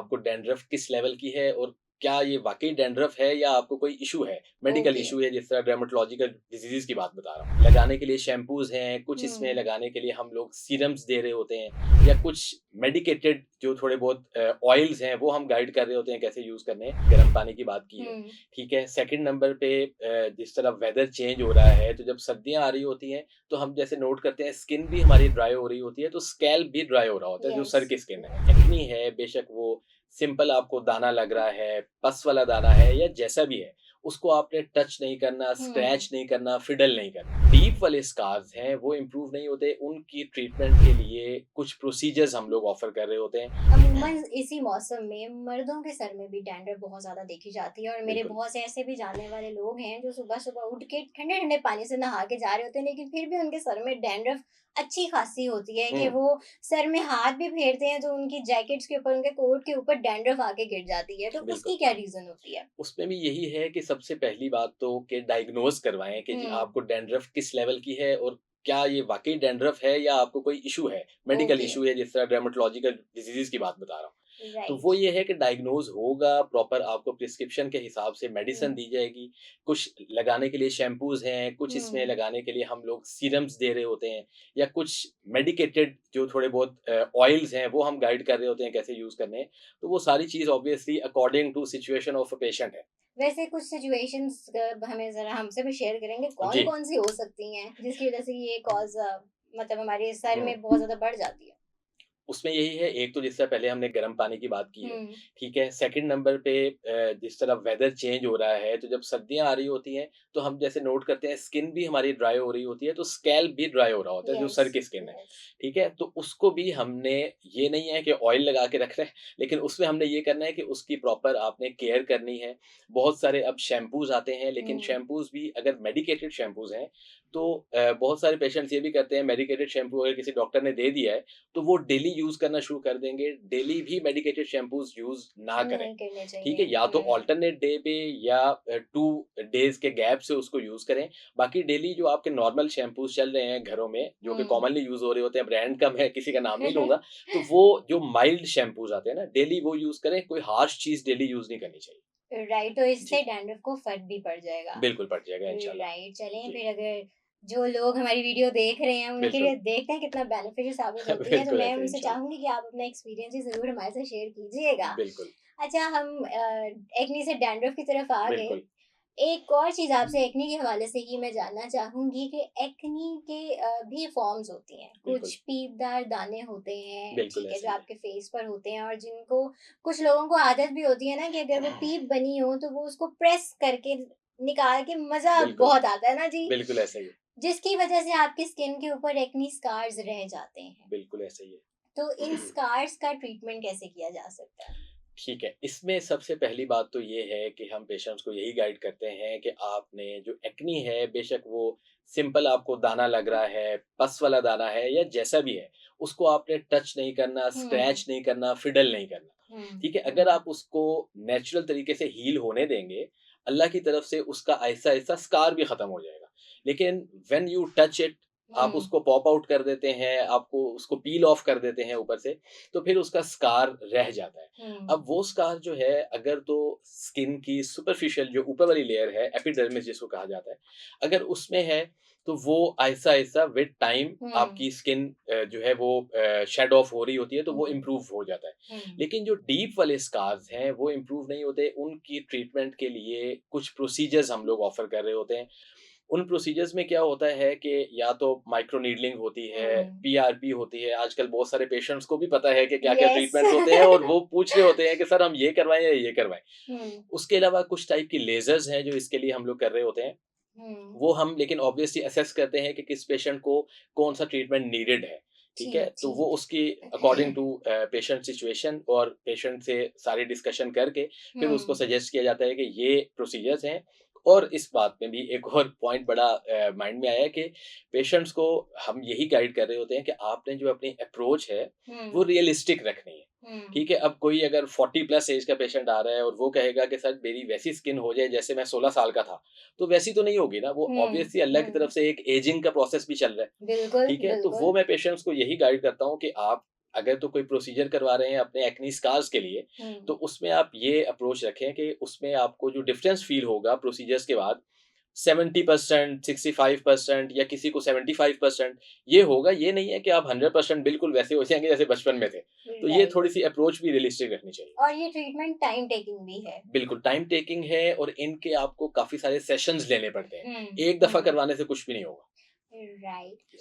आपको डैंड्रफ किस लेवल की है और क्या ये वाकई डैंड्रफ है या आपको कोई इशू है, मेडिकल ओके। इशू है, जिस तरह डर्मेटोलॉजिकल डिजीज की बात बता रहा हूँ। लगाने के लिए शैम्पूज हैं, कुछ इसमें हुँ, लगाने के लिए हम लोग सीरम्स दे रहे होते हैं या कुछ मेडिकेटेड जो थोड़े बहुत ऑयल्स हैं वो हम गाइड कर रहे होते हैं कैसे यूज करने हैं। गर्म पानी की बात की है, हुँ, ठीक है। सेकंड नंबर पे जिस तरह वेदर चेंज हो रहा है तो जब सर्दियां आ रही होती हैं तो हम जैसे नोट करते हैं स्किन भी हमारी ड्राई हो रही होती है, तो स्कैल्प भी ड्राई हो रहा होता है, जो यस, सर की स्किन यस। है। एक्नी है, बेशक वो सिंपल आपको दाना लग रहा है, पस वाला दाना है या जैसा भी है, उसको आपने टच नहीं करना, हुँ। स्क्रैच नहीं करना, फिडल नहीं करना। डीप वाले स्कार्स हैं, वो इम्प्रूव नहीं होते, उनकी ट्रीटमेंट के लिए कुछ प्रोसीजर्स हम लोग ऑफर कर रहे होते हैं। अमूमन इसी मौसम में मर्दों के सर में भी डैंड्रफ बहुत ज़्यादा देखी जाती है और मेरे बिल्कुल। बहुत से ऐसे भी जानने वाले लोग हैं जो सुबह-सुबह उठ के ठंडे-ठंडे पानी से नहा के जा रहे होते हैं, लेकिन फिर भी उनके सर में डैंड्रफ अच्छी खासी होती है कि हुँ, वो सर में हाथ भी फेरते हैं तो उनकी जैकेट्स के ऊपर, उनके कोट के ऊपर डैंड्रफ आके गिर जाती है। तो बिल्कुल। उसकी क्या रीज़न होती है? उसमें भी यही है कि सबसे पहली बात तो कि डायग्नोज़ करवाएँ कि जी हुँ, आपको डैंड्रफ किस लेवल की है और क्या ये वाक़ई डैंड्रफ है या आपको कोई इश्यू है, मेडिकल ओके, इश्यू है, जिस तरह डर्मेटोलॉजिकल डिसीज़ की बात बता रहा हूँ। तो वो राइट। ये है कि डायग्नोज़ होगा, प्रॉपर आपको प्रिस्क्रिप्शन के हिसाब से हुँ, मेडिसिन दी जाएगी। कुछ लगाने के लिए शैम्पूज़ हैं, कुछ इसमें हुँ। लगाने के लिए हम लोग सीरम्स दे रहे होते हैं या कुछ मेडिकेटेड जो थोड़े बहुत ऑयल्स हैं, वो हम गाइड कर रहे होते हैं कैसे यूज़ करने हैं। तो वो सारी चीज़ obviously according to situation of a patient है। वैसे कुछ सिचुएशंस हमें ज़रा हमसे भी शेयर करेंगे, जी। कौन-कौन सी हो सकती हैं, जिसकी वज़ह से ये मतलब हमारे सर हुँ। में बहुत ज़्यादा बढ़ जाती है? उसमें यही है, एक तो जिस तरह पहले हमने गर्म पानी की बात की है, हुँ, ठीक है? सेकंड नंबर पे जिस तरह वेदर चेंज हो रहा है, तो जब सर्दियाँ आ रही होती हैं, तो हम जैसे नोट करते हैं स्किन भी हमारी ड्राई हो रही होती है, तो स्कैल्प भी ड्राई हो रहा होता है, जो यस, सर की स्किन है, यस। ठीक है? तो उसको भी हमने ये नहीं है कि ऑयल लगा के रख रहे हैं, लेकिन उसमें हमने ये करना है कि उसकी प्रॉपर आपने केयर करनी है। बहुत सारे अब शैम्पूज़ आते हैं, लेकिन हुँ, शैम्पूज़ भी अगर मेडिकेटेड शैम्पूज़ हैं, तो बहुत सारे पेशेंट्स ये भी करते हैं मेडिकेटेड शैम्पू अगर किसी डॉक्टर ने दे दिया है, तो वो डेली यूज़ करना शुरू कर देंगे, डेली भी मेडिकेटेड शैम्पूज़ यूज़ ना करें, नहीं करने ठीक चाहिए। है? या तो हुँ, अल्टरनेट डे पे या 2 डेज़ के गैप से उसको यूज़ करें। बाकी डेली जो आपके नॉर्मल शैम्पूज़ चल रहे हैं घरों में, जो कि हुँ। कॉमनली यूज़ हो रहे होते हैं, ब्रांड का मैं किसी का नाम नहीं लूँगा, तो वो जो माइल्ड शैम्पूज़ आते हैं ना, डेली वो यूज़ करें, कोई हार्श चीज़ डेली यूज़ नहीं करनी चाहिए। राइट, तो जी, इससे डैंड्रफ को फ़र्क भी पड़ जाएगा। बिल्कुल पड़ जाएगा इंशाल्लाह। राइट, चलें जी, फिर अगर जो लोग हमारी वीडियो देख रहे हैं, उनके बिल्कुल। लिए देखते हैं कितना बेनिफिशियल साबित होती है, तो बिल्कुल मैं ऐसे ही उनसे इंशाल्लाह। चाहूँगी कि आप अपना एक्सपीरियंस ही ज़रूर हमारे साथ शेयर कीजिएगा। बिल्कुल, अच्छा, हम एक्ने से डैंड्रफ की तरफ आ गए। बिल्कुल। एक और चीज़ आपसे एक्ने के हवाले से ही मैं जानना चाहूँगी कि एक्ने के भी फॉर्म्स होती हैं। बिल्कुल, कुछ पीपदार दाने होते हैं, बिल्कुल ठीक है, ऐसा जो ही है। आपके फेस पर होते हैं और जिनको कुछ लोगों को आदत भी होती है ना कि अगर वो पीप बनी हो तो वो उसको प्रेस करके निकाल के मज़ा बिल्कुल, बहुत आता है ना जी, बिल्कुल ऐसा ही है। जिसकी वज़ह से आपकी स्किन के ऊपर एक्ने स्कार्स रह जाते हैं। बिल्कुल ऐसा ही तो इन है। स्कार्स का ट्रीटमेंट कैसे किया जा सकता है? ठीक है, इसमें सबसे पहली बात तो ये है कि हम पेशेंट्स को यही गाइड करते हैं कि आपने जो एक्नी है, बेशक वो सिंपल आपको दाना लग रहा है, पस वाला दाना है या जैसा भी है, उसको आपने टच नहीं करना, हुँ, स्क्रैच नहीं करना, फिडल नहीं करना। हुँ, ठीक है? अगर हुँ, आप उसको नेचुरल तरीके से हील होने देंगे, अल्लाह की तरफ से उसका आहिस्ता-आहिस्ता स्कार भी खत्म हो जाएगा। लेकिन व्हेन यू टच इट, आप हुँ, उसको पॉप आउट कर देते हैं, आपको उसको पील ऑफ कर देते हैं ऊपर से, तो फिर उसका स्कार रह जाता है। हुँ, अब वो स्कार जो है, अगर तो स्किन की सुपरफिशियल जो ऊपर वाली लेयर है, एपिडर्मिस जिसको कहा जाता है, अगर उसमें है, तो वो आहिस्ता-आहिस्ता विद टाइम हुँ, आपकी स्किन जो है वो शेड ऑफ हो रही होती है, तो वो हुँ, इम्प्रूव हो जाता है। हुँ। लेकिन जो डीप वाले स्कार्स हैं, वो इम्प्रूव नहीं होते, उनकी ट्रीटमेंट के लिए कुछ प्रोसीजर्स हम लोग ऑफ़र कर रहे होते हैं। उन प्रोसीजर्स में क्या होता है कि या तो माइक्रो नीडलिंग होती है, हुँ। पीआरपी होती है, आजकल बहुत सारे पेशेंट्स को भी पता है कि क्या-क्या यस। ट्रीटमेंट्स होते हैं और वो पूछ रहे होते हैं कि सर हम ये करवाएँ या ये करवाएँ। हुँ, उसके अलावा कुछ टाइप की लेज़र्स हैं जो इसके लिए हम लोग कर रहे होते हैं। हुँ। वो हम लेकिन ऑब्वियसली असेस करते हैं कि किस पेशेंट को कौन-सा ट्रीटमेंट नीडेड है, ठीक है? ठीक, तो वो ठीक। उसकी अकॉर्डिंग टू पेशेंट सिचुएशन और पेशेंट से सारी डिस्कशन करके फिर उसको हुँ, सजेस्ट किया जाता है कि ये प्रोसीजर्स हैं। और इस बात में भी एक और पॉइंट बड़ा माइंड में आया कि पेशेंट्स को हम यही गाइड कर रहे होते हैं कि आपने जो अपनी अप्रोच है, वो हुँ, रियलिस्टिक रखनी है। हुँ, ठीक है, अब कोई अगर 40 प्लस एज का पेशेंट आ रहा है और वो कहेगा कि सर मेरी वैसी स्किन हो जाए जैसे मैं 16 साल का था, तो वैसी तो नहीं होगी ना, वो हुँ, ऑब्वियसली अल्लाह की हुँ। तरफ से एक एजिंग का प्रोसेस भी चल रहा है, बिल्कुल, ठीक है? तो बिल्कुल। वो मैं पेशेंट्स को यही गाइड करता हूँ कि आप अगर तो कोई प्रोसीजर करवा रहे हैं अपने एक्नी स्कार्स के लिए, तो उसमें आप ये अप्रोच रखें कि उसमें आपको जो डिफरेंस फील होगा प्रोसीजर्स के बाद 70%, 65% या किसी को 75% ये होगा। ये नहीं है कि आप 100% बिल्कुल वैसे हो जाएँगे जैसे बचपन में थे। तो ये राइट। थोड़ी-सी अप्रोच भी रियलिस्टिक रखनी चाहिए। और ये ट्रीटमेंट टाइम टेकिंग भी है। बिल्कुल, टाइम टेकिंग है और इनके आपको काफ़ी सारे सेशंस लेने पड़ते हैं। हुँ, एक दफ़ा हुँ। करवाने से कुछ भी नहीं होगा। राइट।